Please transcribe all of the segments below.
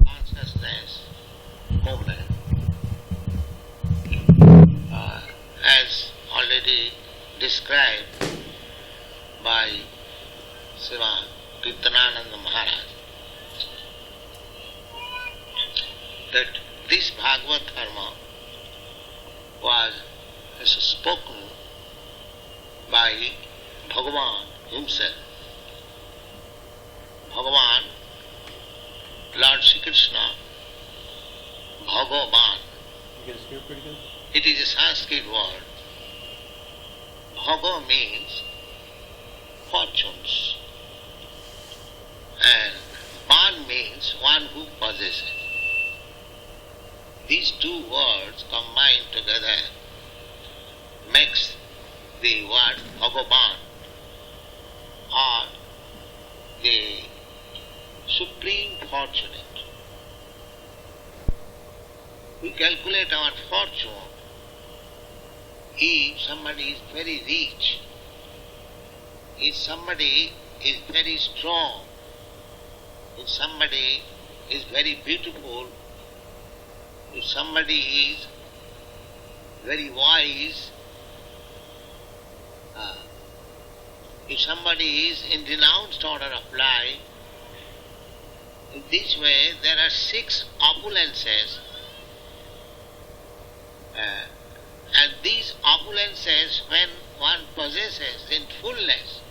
Consciousness movement, as already described by Srila Kirtanananda Maharaj, that this Bhagavad Dharma was spoken by Bhagavan himself. Bhagavan, Lord Sri Krishna, Bhagavan. You guys hear pretty good? It is a Sanskrit word. Bhaga means fortunes, and Ban means one who possesses. These two words combined together makes the word Bhagavan, or the supreme fortunate. We calculate our fortune. If somebody is very rich, if somebody is very strong, if somebody is very beautiful, if somebody is very wise, if somebody is in renounced order of life, in this way there are 6 opulences, and these opulences, when one possesses in fullness,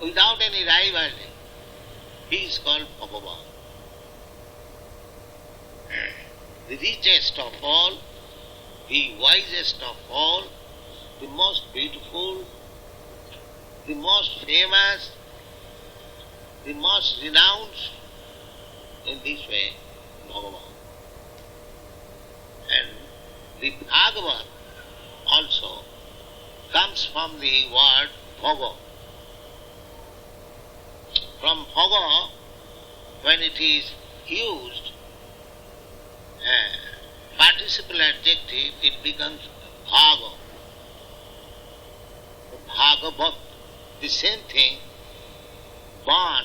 without any rivalry, he is called Bhagavan. The richest of all, the wisest of all, the most beautiful, the most famous, the most renounced, in this way, Bhagavan. And the Bhagavat also comes from the word Bhaga. From Bhaga, when it is used, participle adjective, it becomes Bhaga. Bhagavat, the same thing, Ban,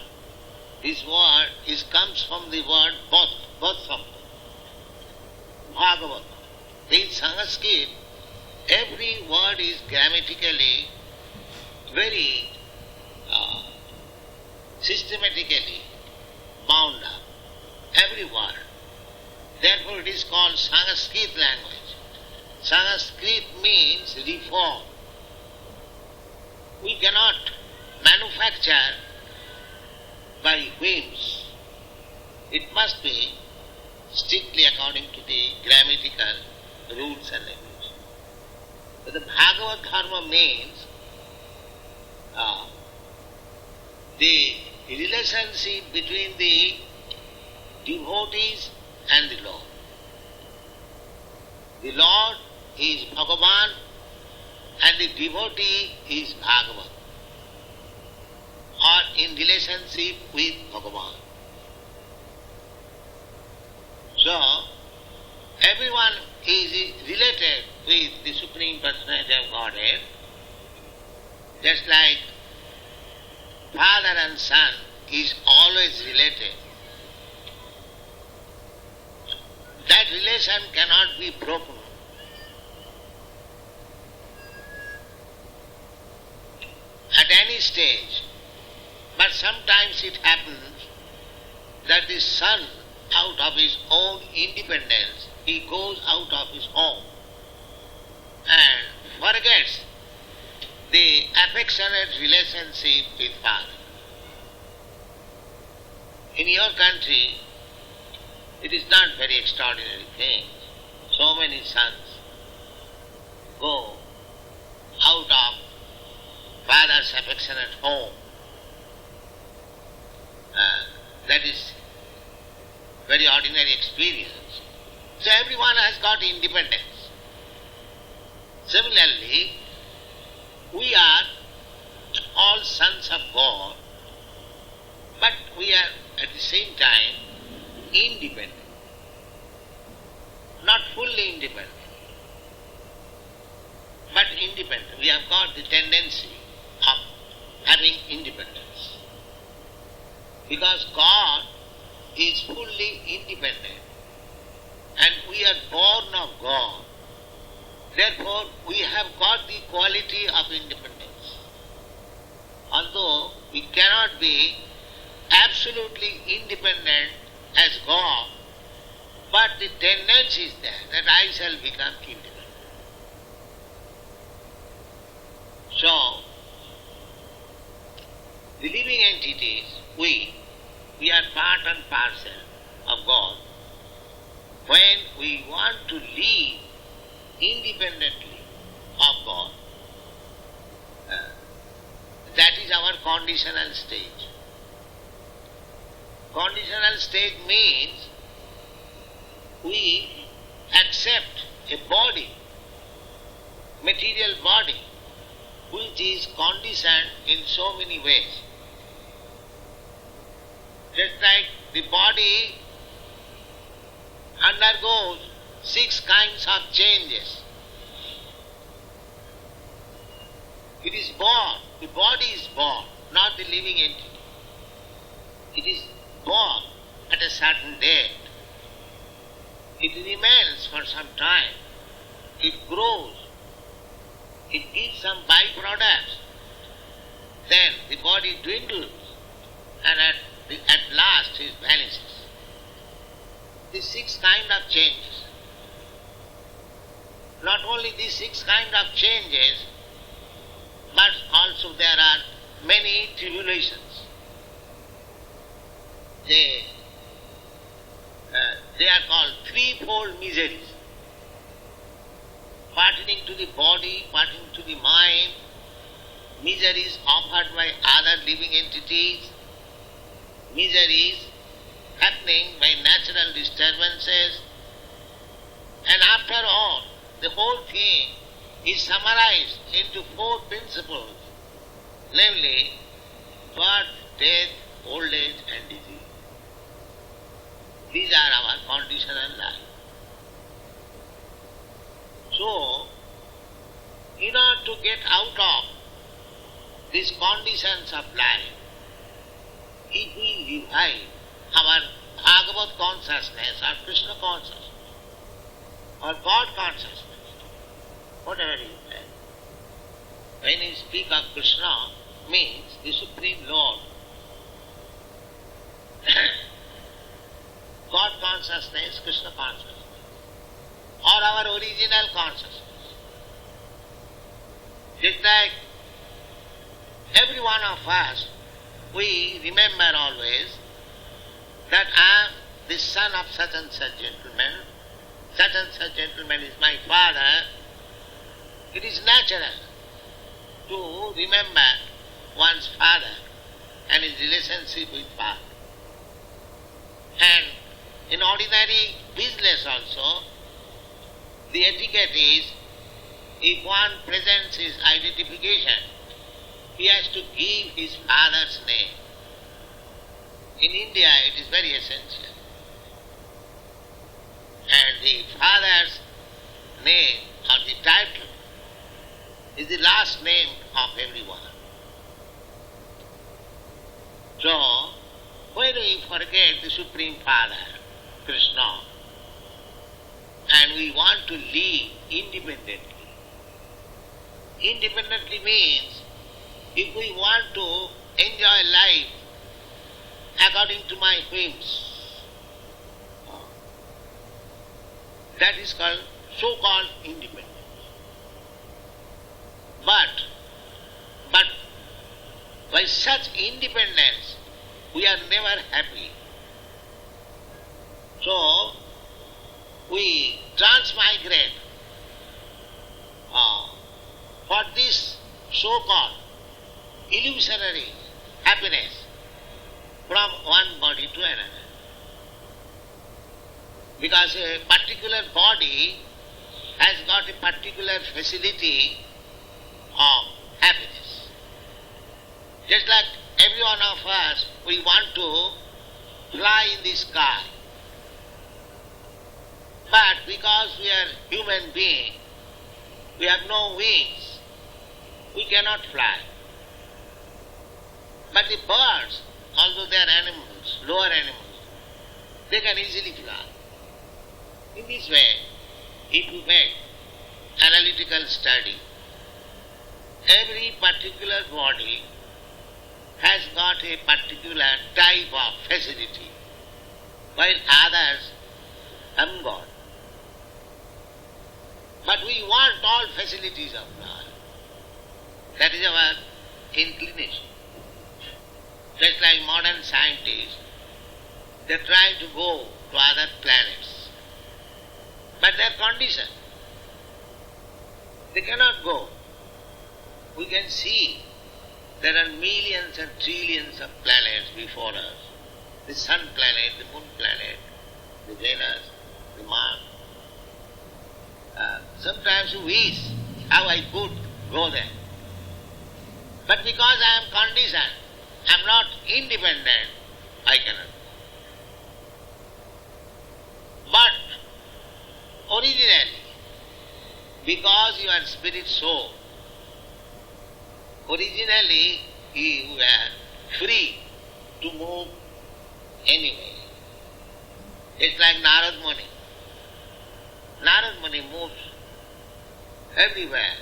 this word comes from the word Vatsam, Bhagavat. In Sanskrit, every word is grammatically very systematically bound up. Every word. Therefore it is called Sanskrit language. Sanskrit means reform. We cannot manufacture by whims. It must be strictly according to the grammatical rules and regulations. But the Bhagavad Dharma means the relationship between the devotees and the Lord. The Lord is Bhagavan and the devotee is Bhagavan, or in relationship with Bhagavan. So, everyone is related with the Supreme Personality of Godhead, just like father and son is always related. That relation cannot be broken. At any stage. But sometimes it happens that the son, out of his own independence, he goes out of his home and forgets the affectionate relationship with father. In your country, it is not very extraordinary thing. So many sons go out of father's affectionate home. That is very ordinary experience. So everyone has got independence. Similarly, we are all sons of God, but we are at the same time independent. Not fully independent, but independent. We have got the tendency of having independence. Because God is fully independent and we are born of God. Therefore, we have got the quality of independence. Although we cannot be absolutely independent as God, but the tendency is there that I shall become independent. So, the living entities, we are part and parcel of God. When we want to live independently of God, that is our conditional stage. Conditional stage means we accept a body, material body, which is conditioned in so many ways. Just like the body undergoes 6 kinds of changes. It is born, the body is born, not the living entity. It is born at a certain date. It remains for some time. It grows. It gives some byproducts. Then the body dwindles and at last it vanishes. These 6 kinds of changes. Not only these 6 kinds of changes, but also there are many tribulations. They are called threefold miseries. Pertaining to the body, pertaining to the mind, miseries offered by other living entities, miseries happening by natural disturbances, and after all, the whole thing is summarized into 4 principles, namely birth, death, old age and disease. These are our conditional life. So, in order to get out of these conditions of life, if we revive our Bhagavad consciousness or Krishna consciousness or God consciousness, whatever you say, when you speak of Krishna, means the Supreme Lord. God consciousness, Krishna consciousness, or our original consciousness. Just like every one of us, we remember always that I am the son of such and such gentleman is my father. It is natural to remember one's father and his relationship with father. And in ordinary business also, the etiquette is, if one presents his identification, he has to give his father's name. In India it is very essential. And the father's name or the title is the last name of everyone. So, when we forget the Supreme Father, Krishna, and we want to live independently. Independently means if we want to enjoy life according to my whims, that is called so-called independence. But by such independence, we are never happy. So, we transmigrate for this so-called illusionary happiness from one body to another. Because a particular body has got a particular facility of happiness. Just like every one of us, we want to fly in the sky. But because we are human beings, we have no wings, we cannot fly. But the birds, although they are animals, lower animals, they can easily fly. In this way, if you make analytical study, every particular body has got a particular type of facility, while others haven't got. But we want all facilities of God. That is our inclination. Just like modern scientists, they are trying to go to other planets. But they are conditioned. They cannot go. We can see there are millions and trillions of planets before us. The sun planet, the moon planet, the Venus, the Mars. Sometimes you wish how I could go there. But because I am conditioned, I am not independent, I cannot. But originally, because you are spirit soul, originally you were free to move anywhere. It's like Narad Muni. Narad Muni moves everywhere.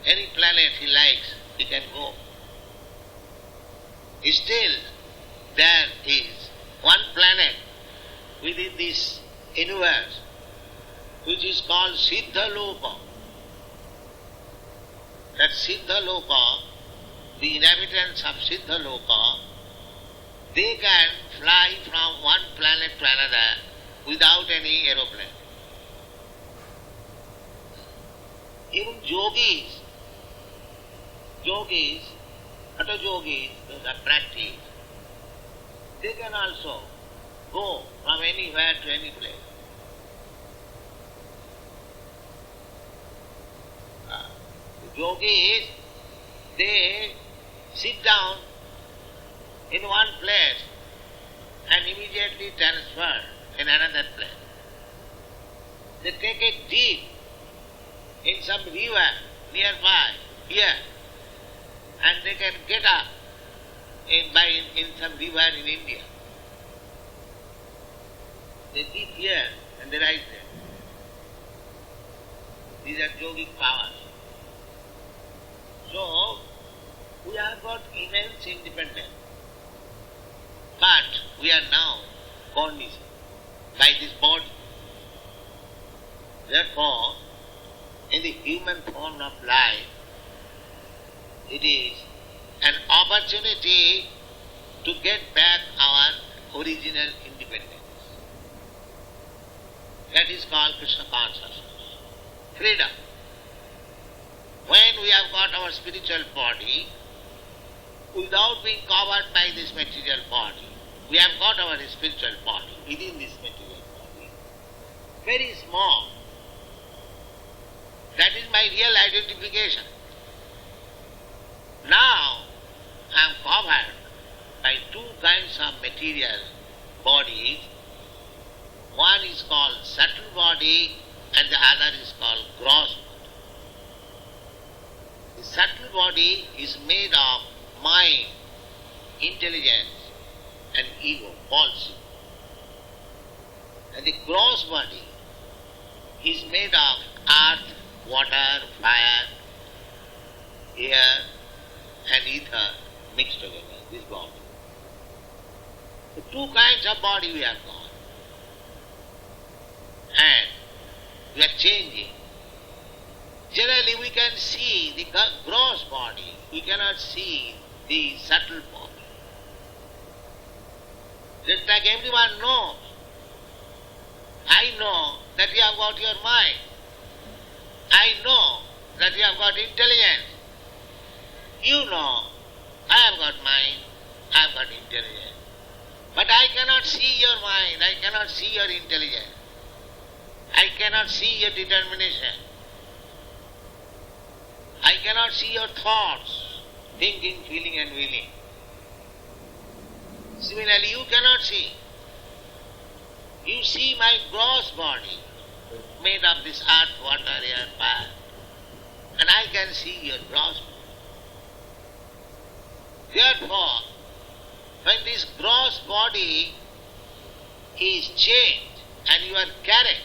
Any planet he likes, he can go. Still, there is one planet within this universe which is called Siddha Loka. That Siddha Loka, the inhabitants of Siddha Loka, they can fly from one planet to another without any aeroplane. Even yogis, Hatha yogis, those are practice, they can also go from anywhere to any place. The yogis, they sit down in one place and immediately transfer in another place. They take a dip in some river nearby here, and they can get up in some river in India. They dip here and they rise there. These are yogic powers. So, we have got immense independence. But we are now conditioned by this body. Therefore, in the human form of life, it is an opportunity to get back our original independence. That is called Krishna consciousness, freedom. When we have got our spiritual body, without being covered by this material body, we have got our spiritual body within this material body, very small. That is my real identification. Now I am covered by two kinds of material bodies. One is called subtle body and the other is called gross body. The subtle body is made of mind, intelligence and ego, falsehood. And the gross body is made of earth, water, fire, air and ether mixed together, this body. So two kinds of body we have got. And we are changing. Generally we can see the gross body, we cannot see the subtle body. Just like everyone knows, I know that you have got your mind. I know that you have got intelligence. You know, I have got mind, I have got intelligence. But I cannot see your mind, I cannot see your intelligence. I cannot see your determination. cannot see your thoughts, thinking, feeling and willing. Similarly, you cannot see. You see my gross body, made of this earth, water, air, fire, and I can see your gross body. Therefore, when this gross body is changed and you are carried,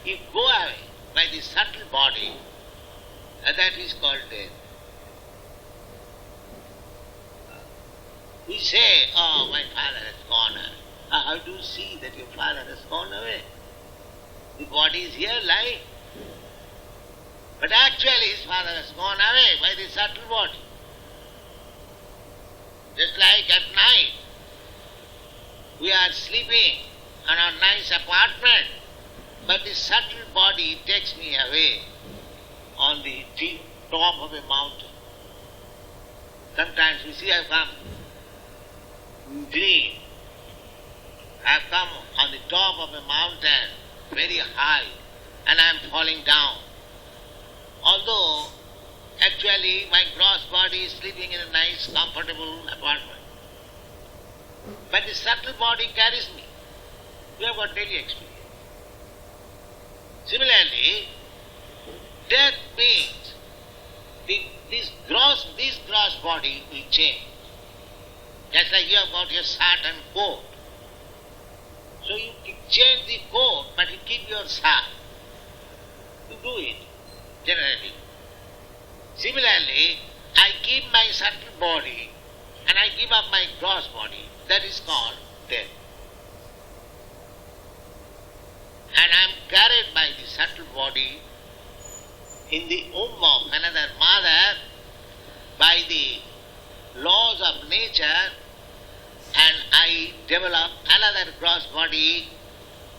you go away by the subtle body, and that is called death. We say, oh, my father has gone away. How do you see that your father has gone away? The body is here lying. But actually his father has gone away by the subtle body. Just like at night, we are sleeping in our nice apartment, but the subtle body takes me away on the top of a mountain. Sometimes we see I come dream. I have come on the top of a mountain, very high, and I am falling down. Although actually my gross body is sleeping in a nice, comfortable apartment. But the subtle body carries me. We have got daily experience. Similarly, death means this gross body will change. Just like you have got your shirt and coat. So you change the coat, but you keep your shirt. You do it, generally. Similarly, I keep my subtle body and I give up my gross body. That is called death. And I am carried by the subtle body in the womb of another mother by the laws of nature, and I develop another gross body,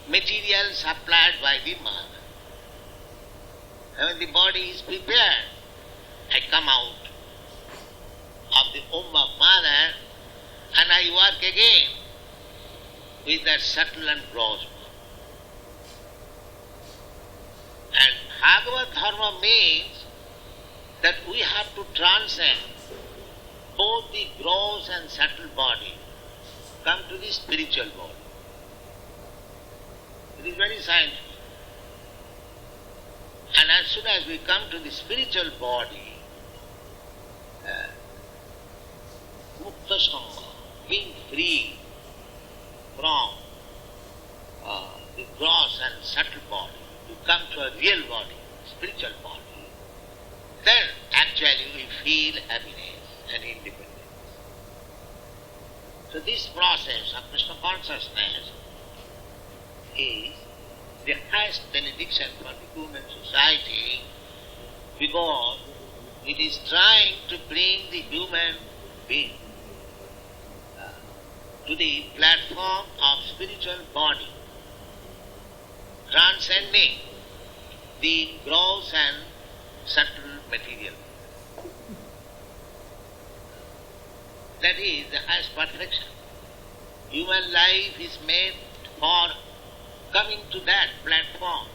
material supplied by the mother. And when the body is prepared, I come out of the womb of mother and I work again with that subtle and gross body. And Bhagavad Dharma means that we have to transcend both the gross and subtle body, come to the spiritual body. It is very scientific. And as soon as we come to the spiritual body, Mukta Sangha, being free from the gross and subtle body, to come to a real body, spiritual body, then actually we feel happiness and independence. So this process of Krishna consciousness is the highest benediction for the human society, because it is trying to bring the human being to the platform of spiritual body, transcending the gross and subtle material. That is the highest perfection. Human life is made for coming to that platform,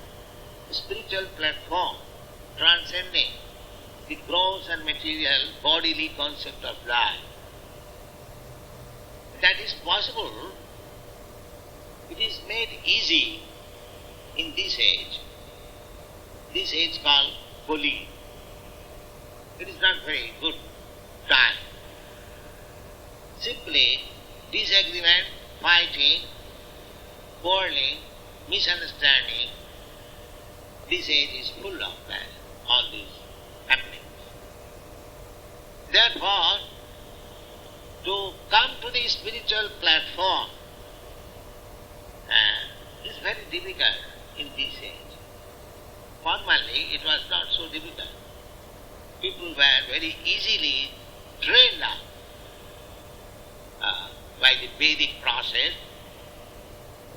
the spiritual platform, transcending the gross and material bodily concept of life. That is possible. It is made easy in this age called Kali. It is not very good time. Simply disagreement, fighting, quarreling, misunderstanding. This age is full of that, all these happenings. Therefore, to come to the spiritual platform is very difficult in this age. Formerly, it was not so difficult. People were very easily trained up by the Vedic process,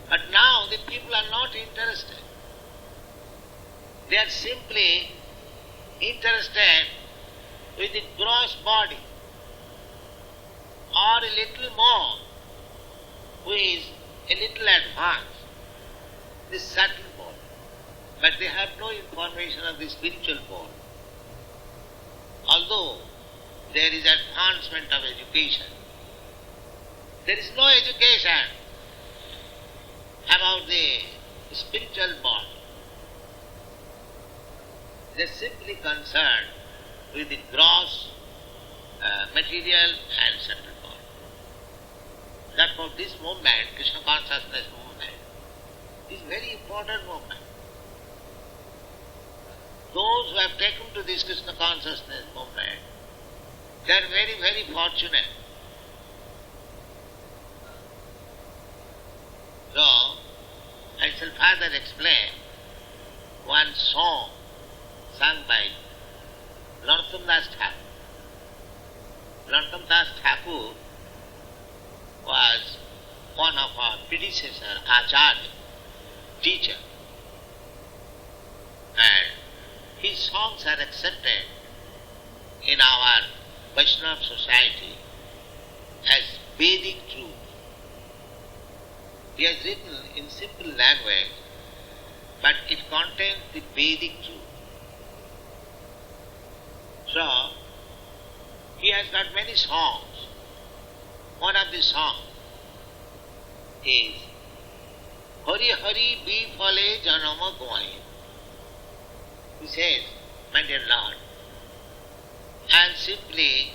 but now the people are not interested. They are simply interested with the gross body, or a little more, who is a little advanced, the subtle body, but they have no information of the spiritual body. although there is advancement of education, there is no education about the spiritual body. They are simply concerned with the gross material and central body. Therefore this movement, Krishna consciousness movement, is very important movement. Those who have taken to this Krishna consciousness movement, they are very, very fortunate. So, I shall further explain one song sung by Narottam Das Thakur. Narottam Das Thakur was one of our predecessor, Acharya, teacher, and his songs are accepted in our Vaishnava society as Vedic truth. He has written in simple language, but it contains the Vedic truth. So, he has got many songs. One of the songs is Hari Hari Bifale Janama Goai. He says, my dear Lord, I am simply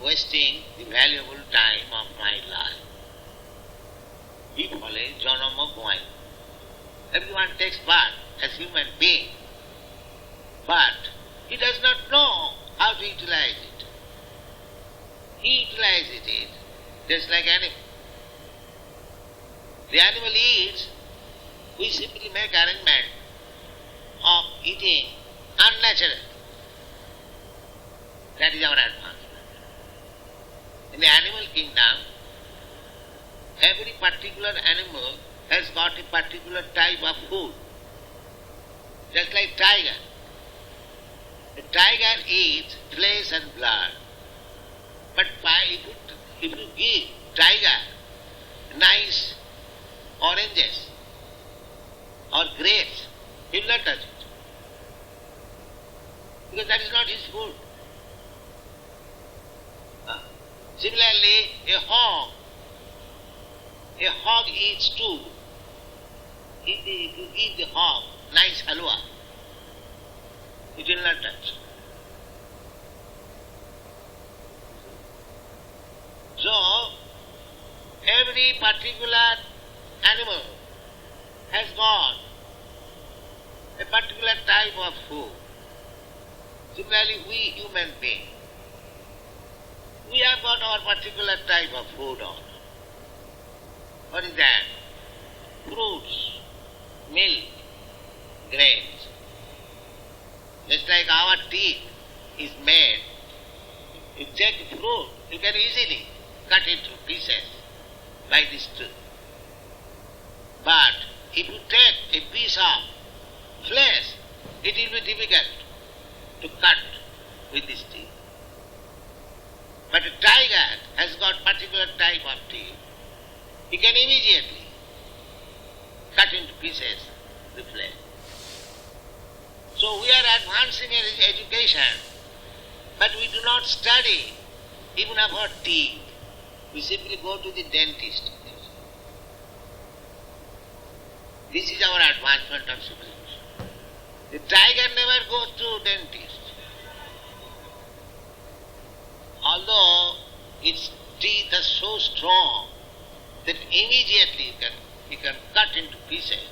wasting the valuable time of my life. Bifale Janama Goai. Everyone takes birth as human being, but he does not know how to utilize it. He utilizes it just like animal. The animal eats, we simply make arrangement of eating unnatural. That is our advancement. In the animal kingdom, every particular animal has got a particular type of food. Just like tiger. The tiger eats flesh and blood. But if you give tiger nice oranges or grapes, he will not touch it. Because that is not his food. Similarly, a hog eats too. If you give the hog nice halwa, it will not touch. So, every particular animal has got a particular type of food. Similarly, we human beings, we have got our particular type of food on. What is that? Fruits, milk, grains. Just like our teeth is made, you take fruit, you can easily cut it to pieces by this tooth. But if you take a piece of flesh, it will be difficult to cut with this teeth. But a tiger has got particular type of teeth. He can immediately cut into pieces the flesh. So we are advancing in education, but we do not study even about teeth. We simply go to the dentist. This is our advancement of civilization. The tiger never goes to dentist. Although its teeth are so strong that immediately he can cut into pieces,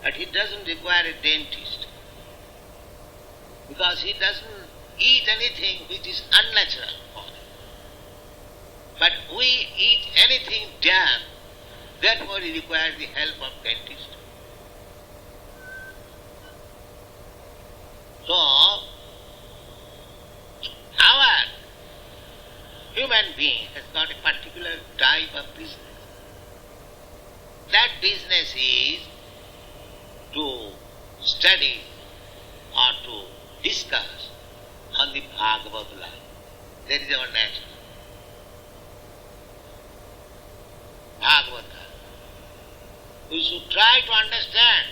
but he doesn't require a dentist. Because he doesn't eat anything which is unnatural for him. But we eat anything damp, therefore he requires the help of dentist. So, our human being has got a particular type of business. That business is to study or to discuss on the Bhagavad life. That is our nature. Bhagavad. We should try to understand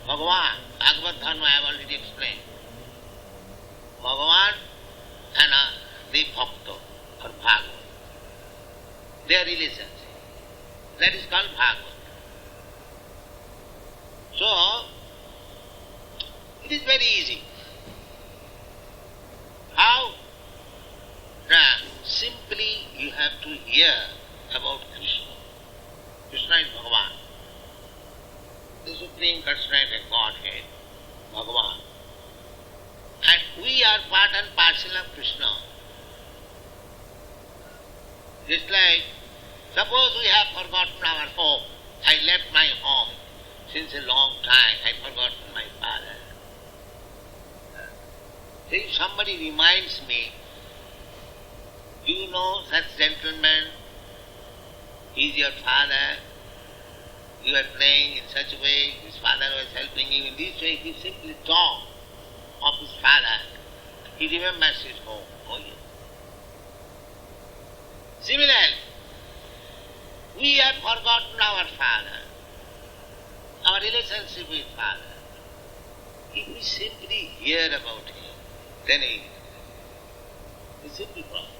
Bhagavan. Bhagavad Dharma I have already explained. Bhagavan relationship. That is called Bhagavad. So, it is very easy. How? Now, simply you have to hear about Krishna. Krishna is Bhagavan. The Supreme Personality of Godhead, Bhagavan. And we are part and parcel of Krishna. Just like, suppose we have forgotten our home. I left my home since a long time. I forgotten my father. So if somebody reminds me, do you know such gentleman? He is your father. You are playing in such a way. His father was helping you in this way. He simply talked of his father. He remembers his home. Oh yes. Similarly, we have forgotten our father, our relationship with father. If we simply hear about him, then it is a simple problem.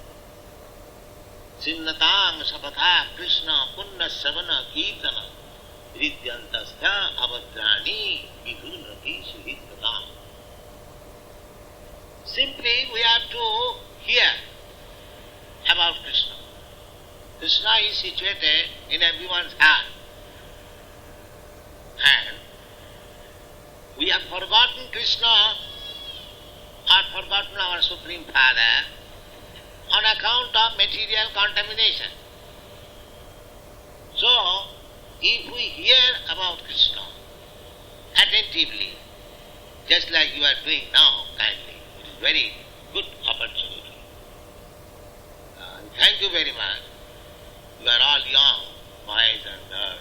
Sinnatang sapatha Krishna punna savana kirtana hridyantasya avadrani vidunati suhitkatam. Simply we have to hear about Krishna. Krishna is situated in everyone's heart. And we have forgotten Krishna or forgotten our Supreme Father on account of material contamination. So, if we hear about Krishna attentively, just like you are doing now kindly, it is very good opportunity. Thank you very much. You are all young, boys and girls.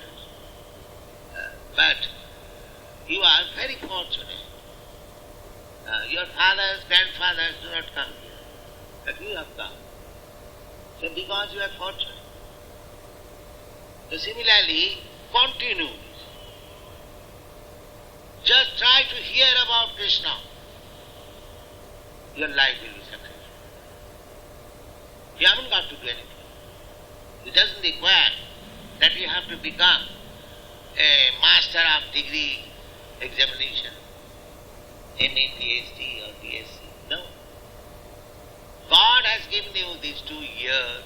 But you are very fortunate. Your fathers, grandfathers do not come here. But you have come. So because you are fortunate. So similarly, continue this. Just try to hear about Krishna. Your life will be successful. You haven't got to do anything. It doesn't require that you have to become a master of degree examination, MA, PhD or BSc. No. God has given you these 2 years,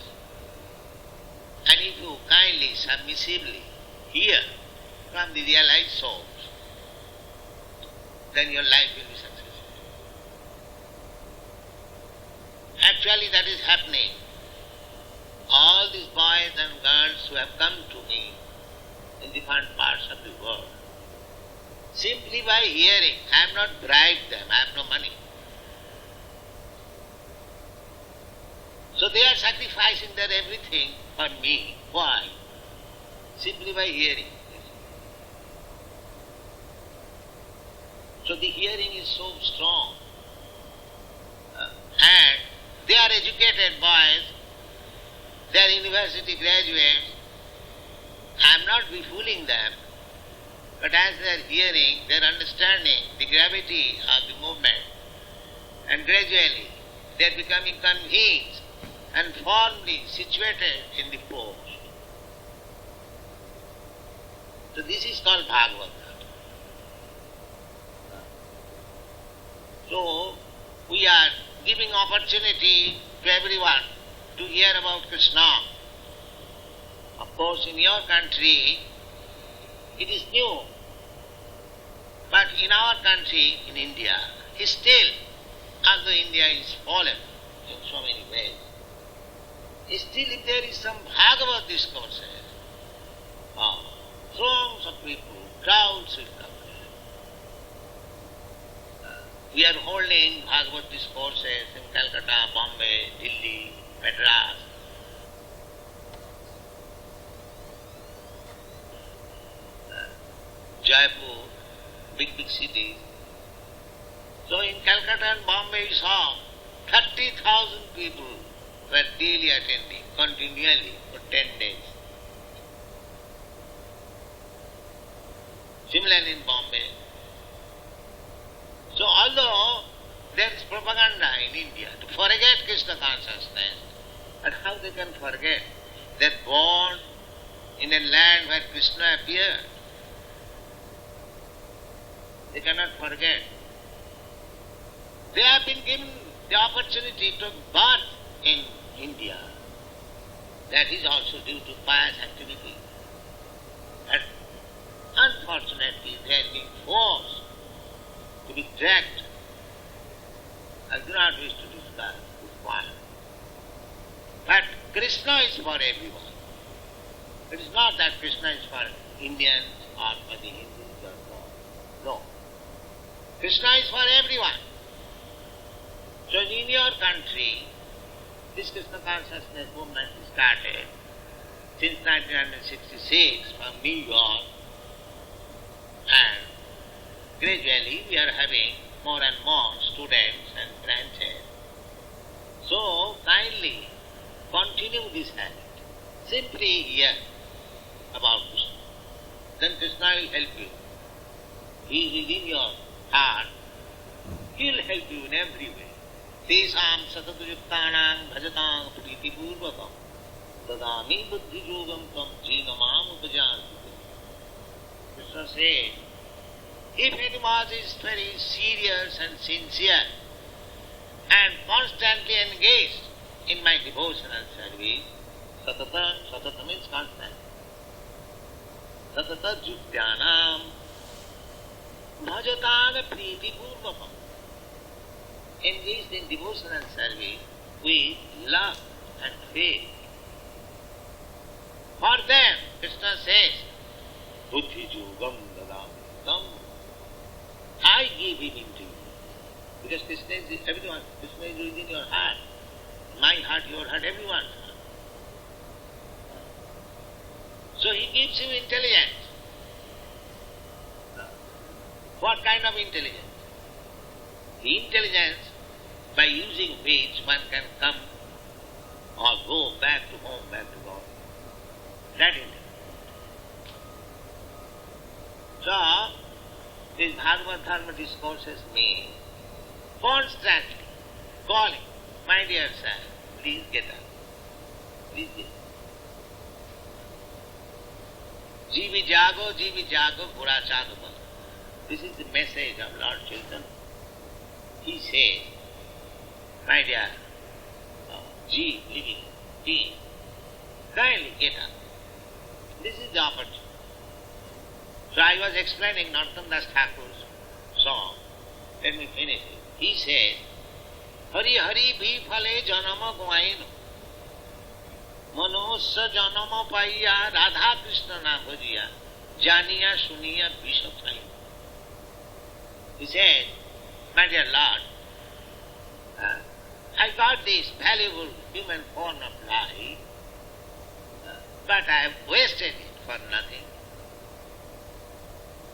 and if you kindly, submissively hear from the realized souls, then your life will be successful. Actually that is happening. All these boys and girls who have come to me in different parts of the world, simply by hearing, I have not bribed them, I have no money. So they are sacrificing their everything for me. Why? Simply by hearing. So the hearing is so strong. And they are educated boys, they are university graduates. I am not befooling them, but as they are hearing, they are understanding the gravity of the movement, and gradually they are becoming convinced and firmly situated in the post. So this is called Bhagavad. So we are giving opportunity to everyone to hear about Krishna. Of course, in your country, it is new. But in our country, in India, still, although India is fallen in so many ways, still if there is some Bhagavad discourses, throngs of people, crowds will come. We are holding Bhagavad discourses in Calcutta, Bombay, Delhi, Madras. Jaipur, big cities. So in Calcutta and Bombay we saw 30,000 people were daily attending, continually for 10 days. Similarly in Bombay. So although there is propaganda in India to forget Krishna consciousness, but how they can forget They're born in a land where Krishna appeared. They cannot forget. They have been given the opportunity to birth in India. That is also due to pious activity. But unfortunately they are being forced to be dragged. I do not wish to discuss this point. But Krishna is for everyone. It is not that Krishna is for Indians or for the Hindus or no. No. Krishna is for everyone. So in your country, this Krishna consciousness movement started since 1966 from New York, and gradually we are having more and more students and branches. So kindly continue this habit. Simply hear about Krishna. Then Krishna will help you. He is within your heart. He will help you in every way. Tesam sataduyuktanam bhajatam priti purvakam dadami buddhi yogam tam jinamam upajanti. Krishna said, if anyone is very serious and sincere and constantly engaged in my devotional service, satata means constant. Satata judyanam bhajatam priti purvakam. Engaged in devotional service with love and faith. For them, Krishna says, buddhi yogam dadam. I give him into you. Because Krishna is everyone. Krishna is within your heart. My heart, your heart, everyone's heart. So he gives you intelligence. What kind of intelligence? The intelligence by using which one can come or go back to home, back to God. That intelligence. So, this Bhagavad Dharma discourses me constantly calling, my dear son, please get up. Please get up. Jivi jago, bura chadapa. This is the message of Lord Chaitanya. He says, my dear, living, he, kindly get up. This is the opportunity. So I was explaining Narottam Das Thakur's song. Let me finish it. He said, Hari Hari Bhifale Janama Gwaino Manosya Janama Paiya Radha Krishna Nabhajiya Janiya Suniya Vishathai. He said, my dear Lord, I got this valuable human form of life, but I have wasted it for nothing.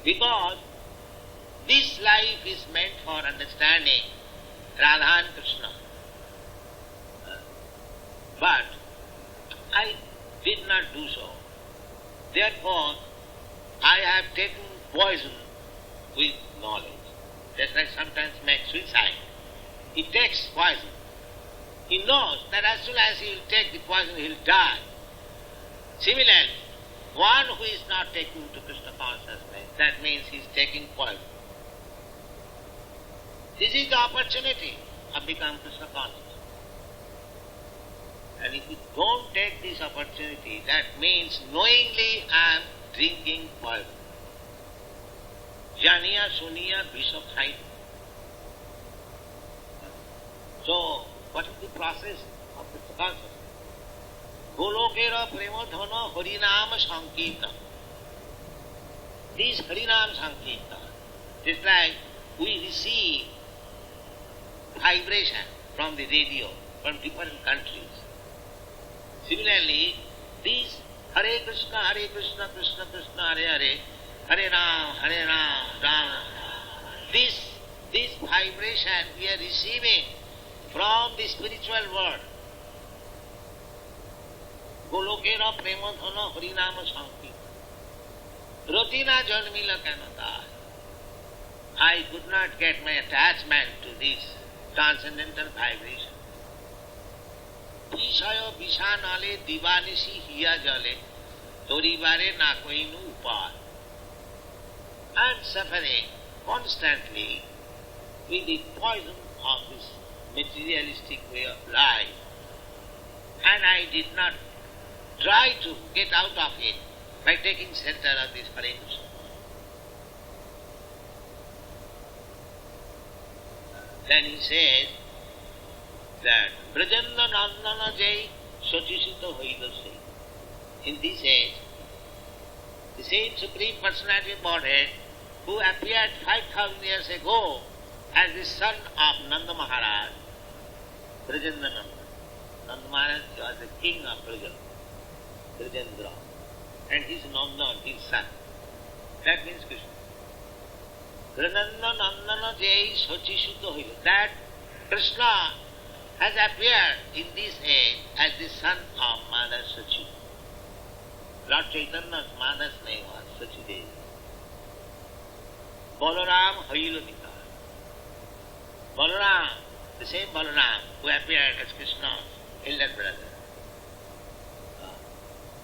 Because this life is meant for understanding Radha and Krishna. But I did not do so. Therefore, I have taken poison with knowledge. Just like sometimes makes suicide. He takes poison. He knows that as soon as he will take the poison, he will die. Similarly, one who is not taking to Krishna consciousness, that means he is taking poison. This is the opportunity of becoming Krishna conscious. And if you don't take this opportunity, that means knowingly I am drinking poison. Janiya Suniya Vishathai. So, what is the process of Krishna consciousness? Golokera Premadhana Harinam Sankirtan. This Harinam Sankirtan is like we receive vibration from the radio from different countries. Similarly, this Hare Krishna, Krishna Krishna, Hare Hare, Hare Ram, Ram, Ram. This vibration we are receiving from the spiritual world. Golokera Premadhana Harinama Sankirtan. Rotina Janmila Kanata. I could not get my attachment to this transcendental vibration. বিষয় বিষানলে দিবানিশি হিয়া জলে তরিবারে না কইনু উপায়। And suffering constantly with the poison of this materialistic way of life. And I did not try to get out of it by taking shelter of this Hare Krishna. Then he says that Brajanda Nandana Jai Sochishita Hoidase. In this age, the same Supreme Personality of Godhead who appeared 5,000 years ago as the son of Nanda Maharaj, Brajanda Nanda. Nanda Maharaj was the king of Brajendra. And his Nandan, his son. That means Krishna. Brajanda Nandana Jai Sochishita Hoidase. That Krishna has appeared in this age as the son of Mother Sachi. Lord Chaitanya's mother's name was Sachidevi. Balaram Hailamita. Balaram, the same Balaram who appeared as Krishna's elder brother.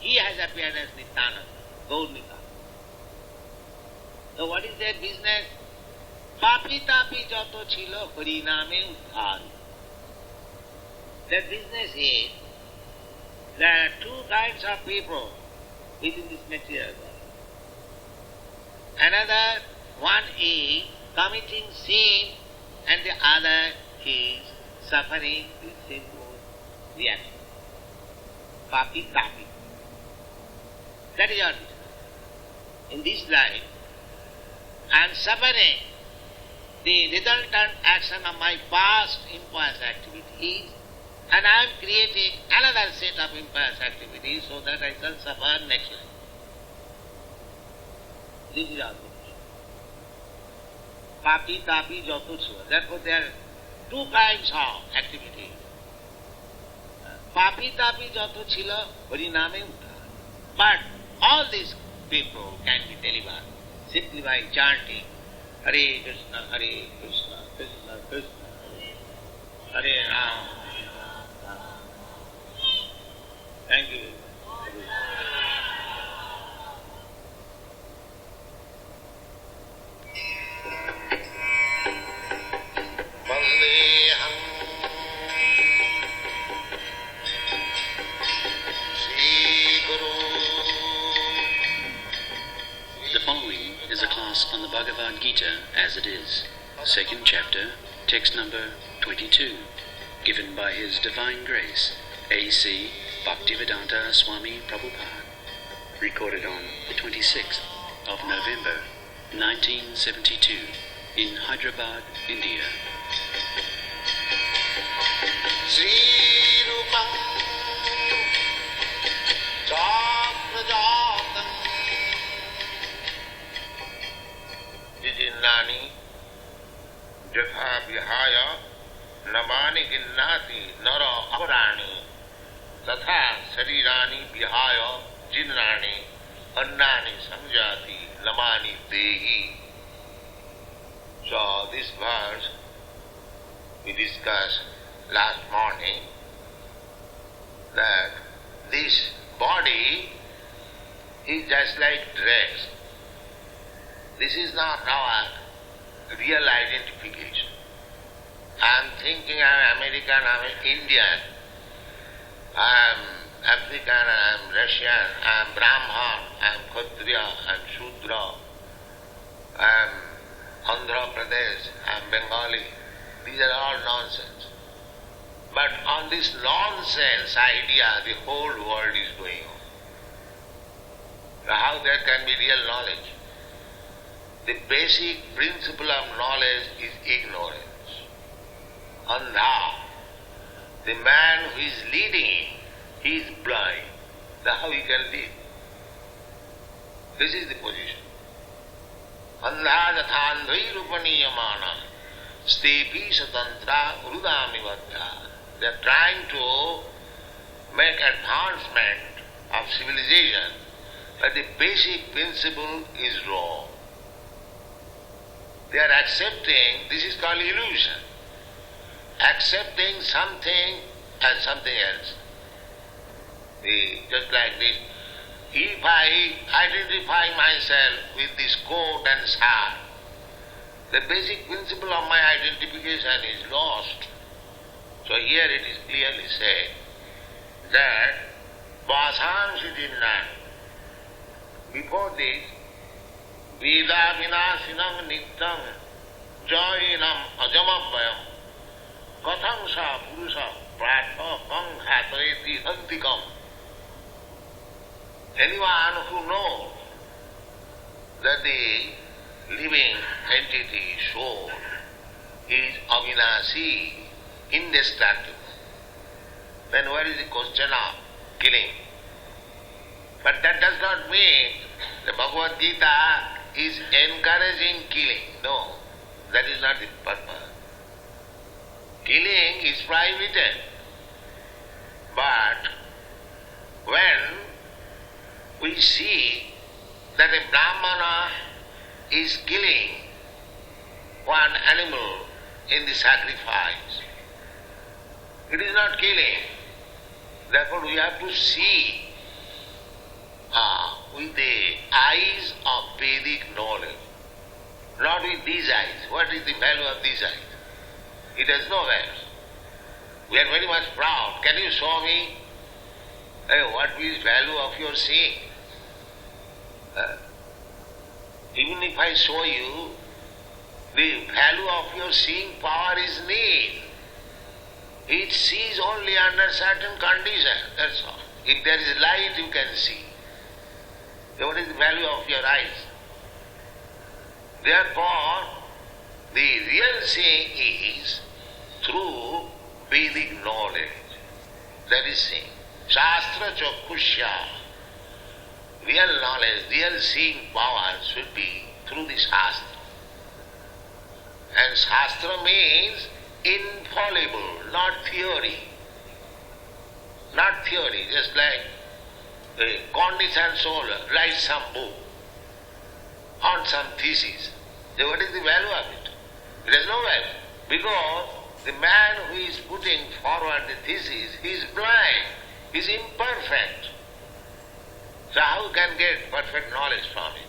He has appeared as Nityananda, Gaur Nityananda. So what is their business? Papi tapi jato chilo hariname uddhar. Their business is there are two kinds of people within this material world. Another one is committing sin and the other is suffering with sinful reaction. Papi tapi. That is our business. In this life, I am suffering the resultant action of my past impious activities, and I am creating another set of impious activities so that I shall suffer next life. This is our business. Papi tapi jato chilo. Therefore there are two kinds of activities. Papi tapi jato chilo hariname uddhar. But all these people can be delivered simply by chanting Hare Krishna, Hare Krishna, Krishna Krishna, Hare Ram, Hare Ram. Thank you. On the Bhagavad Gita as it is, second chapter, text number 22, given by His Divine Grace, A.C. Bhaktivedanta Swami Prabhupada, recorded on the 26th of November, 1972, in Hyderabad, India. Srila Nani Jatha Vihaya Namani Ginnati Nara Aparani Tatha Sarirani Vihaya Jinnani Annani Samjati Namani Dehi. So this verse we discussed last morning, that this body is just like dress. This is not our real identification. I am thinking I am American, I am Indian, I am African, I am Russian, I am Brahman, I am Kshatriya, I am Shudra, I am Andhra Pradesh, I am Bengali. These are all nonsense. But on this nonsense idea, the whole world is going on. Now how there can be real knowledge? The basic principle of knowledge is ignorance. Andha, the man who is leading, he is blind. That's how he can lead. This is the position. Andha jathandhai rupaniyamana stepi satantra urudami vadya. They are trying to make advancement of civilization, but the basic principle is wrong. They are accepting, this is called illusion, accepting something and something else. Just like this. If I identify myself with this coat and shirt, the basic principle of my identification is lost. So here it is clearly said that Vasansitinam. Before this, Veda Vinasinam Nityam Jayinam Ajamabhayam Katham Sa Purusa Pratha Pang Hatareti Antikam. Anyone who knows that the living entity, soul, is avinashi, indestructible, then what is the question of killing? But that does not mean the Bhagavad Gita is encouraging killing. No, that is not the purpose. Killing is prohibited. But when we see that a Brahmana is killing one animal in the sacrifice, it is not killing. Therefore we have to see with the eyes of Vedic knowledge, not with these eyes. What is the value of these eyes? It has no value. We are very much proud. Can you show me what is value of your seeing? Even if I show you, the value of your seeing power is nil. It sees only under certain conditions, that's all. If there is light, you can see. So what is the value of your eyes? Therefore, the real seeing is through Vedic knowledge. That is seeing. Shastra Chakushya. Real knowledge, real seeing power should be through the Shastra. And Shastra means infallible, not theory. Not theory, just like a conditioned soul writes some book on some thesis. So what is the value of it? It has no value. Because the man who is putting forward the thesis, he is blind, he is imperfect. So how can get perfect knowledge from him?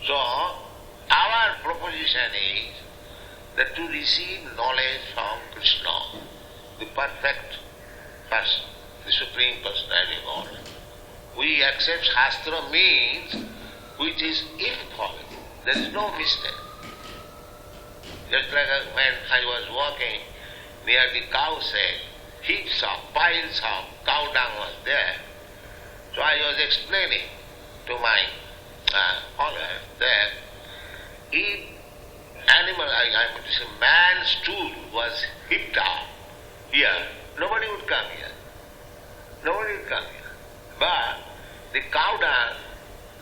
So, our proposition is that to receive knowledge from Krishna, the perfect person, the Supreme Personality of God, we accept Shastra means which is infallible. There is no mistake. Just like when I was walking near the cow shed, heaps of, piles of cow dung was there. So I was explaining to my follower that if man's stool was heaped up here, nobody would come here. Nobody would come here. But the cow dung,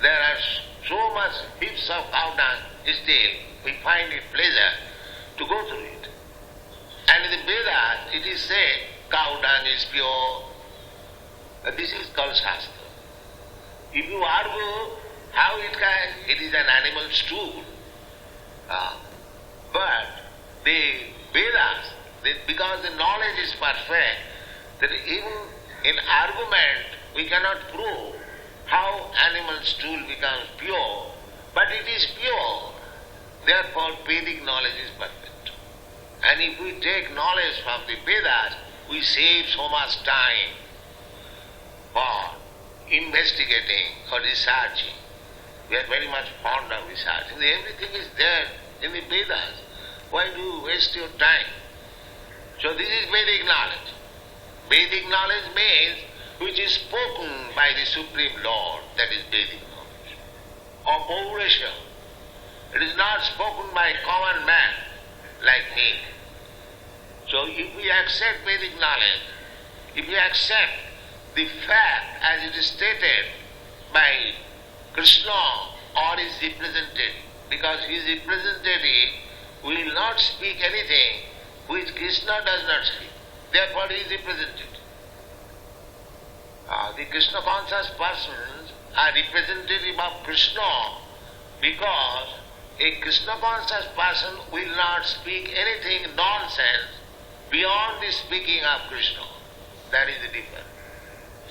there are so much heaps of cow dung, still we find it pleasure to go through it. And in the Vedas it is said cow dung is pure. This is called Shastra. If you argue how it is an animal stool, but the Vedas, because the knowledge is perfect, that even in argument we cannot prove how animal stool becomes pure, but it is pure. Therefore Vedic knowledge is perfect. And if we take knowledge from the Vedas, we save so much time for investigating or researching. We are very much fond of researching. Everything is there in the Vedas. Why do you waste your time? So this is Vedic knowledge. Vedic knowledge means which is spoken by the Supreme Lord, that is Vedic knowledge. Or Paurasya. It is not spoken by common man like me. So if we accept Vedic knowledge, if we accept the fact as it is stated by Krishna or his representative, because his representative will not speak anything which Krishna does not speak. Therefore he is representative. The Krishna conscious persons are representative of Krishna because a Krishna conscious person will not speak anything nonsense beyond the speaking of Krishna. That is the difference.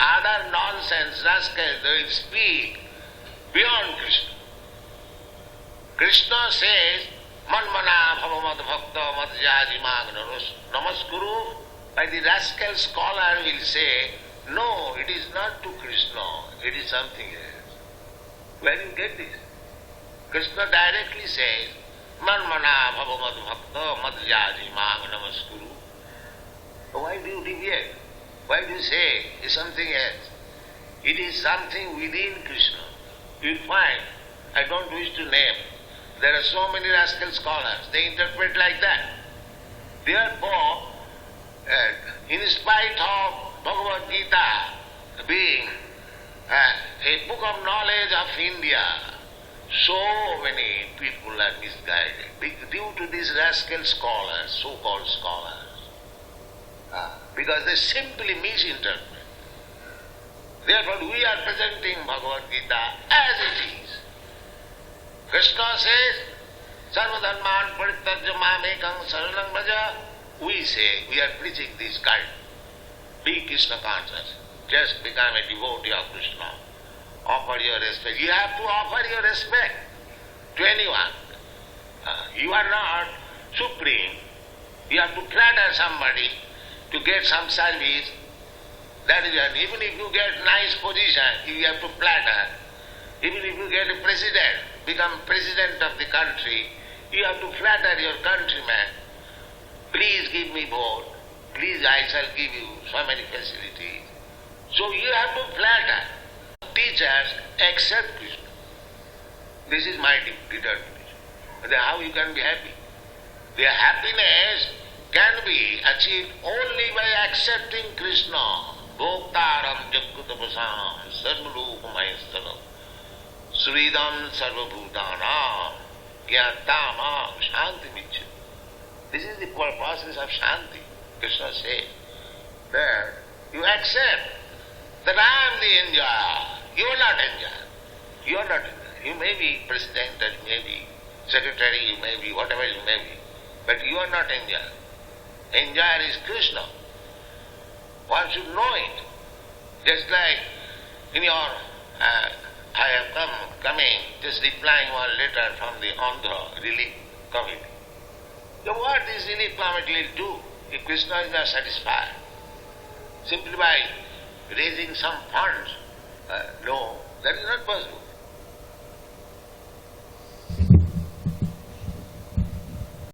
Other nonsense rascals, they will speak beyond Krishna. Krishna says, Manmana bhava mad bhakta mad jaji mag namaskuru. But the rascal scholar will say, no, it is not to Krishna, it is something else. Where do you get this? Krishna directly says, Manmana bhava mad bhakta mad jaji mag namaskuru. Why do you deviate? Why do you say it's something else? It is something within Krishna. You will find, I don't wish to name, there are so many rascal scholars, they interpret like that. Therefore, in spite of Bhagavad Gita being a book of knowledge of India, so many people are misguided due to these rascal scholars, so-called scholars. Because they simply misinterpret. Therefore, we are presenting Bhagavad Gita as it is. Krishna says, Sarvadharman parityajya mamekam saranam vraja. We say, we are preaching this kind. Be Krishna conscious. Just become a devotee of Krishna. Offer your respect. You have to offer your respect to anyone. You are not supreme. You have to flatter somebody to get some service. That is it. Even if you get nice position, you have to flatter. Even if you get a president, become president of the country, you have to flatter your countrymen. Please give me vote. Please, I shall give you so many facilities. So you have to flatter. Teachers accept Krishna. This is my determination. Then how you can be happy? Their happiness can be achieved only by accepting Krishna. Bhoktaram jaggutapasam sarvarupamayastana sridam sarvabhutanam gyatama shanti michya. This is the process of shanti. Krishna says that you accept that I am the enjoyer. You are not enjoyer. You are not enjoyer. You may be president, you may be secretary, you may be whatever you may be, but you are not enjoyer. Enjoyer is Krishna. One should know it. Just like in your, I have coming, just replying one letter from the Andhra Relief Committee. So what this Relief Committee will do if Krishna is not satisfied? Simply by raising some funds? No, that is not possible.